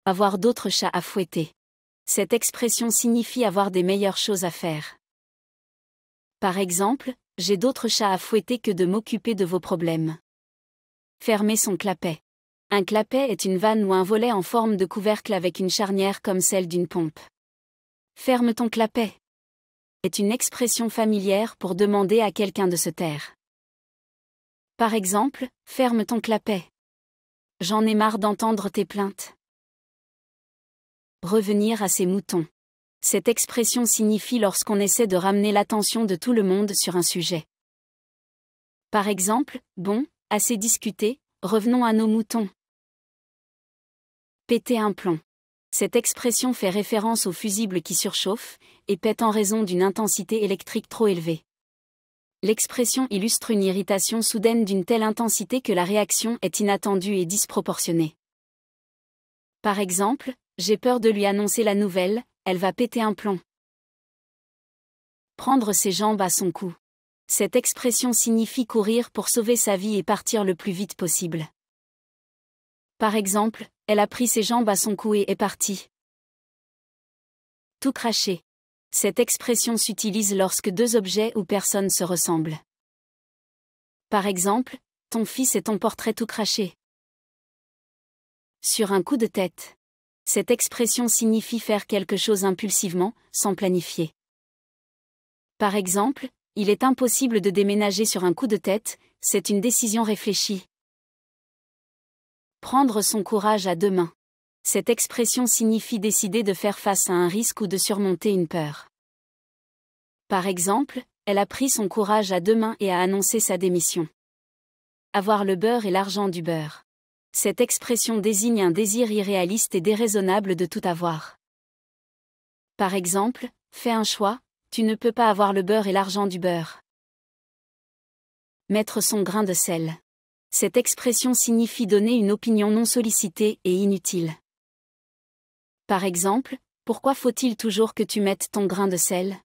Avoir d'autres chats à fouetter. Cette expression signifie avoir des meilleures choses à faire. Par exemple, j'ai d'autres chats à fouetter que de m'occuper de vos problèmes. Fermer son clapet. Un clapet est une vanne ou un volet en forme de couvercle avec une charnière comme celle d'une pompe. Ferme ton clapet est une expression familière pour demander à quelqu'un de se taire. Par exemple, ferme ton clapet. J'en ai marre d'entendre tes plaintes. Revenir à ses moutons. Cette expression signifie lorsqu'on essaie de ramener l'attention de tout le monde sur un sujet. Par exemple, bon, assez discuté, revenons à nos moutons. Péter un plomb. Cette expression fait référence au fusible qui surchauffe et pète en raison d'une intensité électrique trop élevée. L'expression illustre une irritation soudaine d'une telle intensité que la réaction est inattendue et disproportionnée. Par exemple, j'ai peur de lui annoncer la nouvelle, elle va péter un plomb. Prendre ses jambes à son cou. Cette expression signifie courir pour sauver sa vie et partir le plus vite possible. Par exemple, elle a pris ses jambes à son cou et est partie. Tout cracher. Cette expression s'utilise lorsque deux objets ou personnes se ressemblent. Par exemple, ton fils est ton portrait tout craché. Sur un coup de tête. Cette expression signifie faire quelque chose impulsivement, sans planifier. Par exemple, il est impossible de déménager sur un coup de tête, c'est une décision réfléchie. Prendre son courage à deux mains. Cette expression signifie décider de faire face à un risque ou de surmonter une peur. Par exemple, elle a pris son courage à deux mains et a annoncé sa démission. Avoir le beurre et l'argent du beurre. Cette expression désigne un désir irréaliste et déraisonnable de tout avoir. Par exemple, fais un choix, tu ne peux pas avoir le beurre et l'argent du beurre. Mettre son grain de sel. Cette expression signifie donner une opinion non sollicitée et inutile. Par exemple, pourquoi faut-il toujours que tu mettes ton grain de sel ?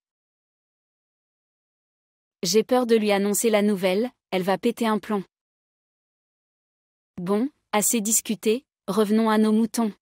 J'ai peur de lui annoncer la nouvelle, elle va péter un plomb. Bon, assez discuté, revenons à nos moutons.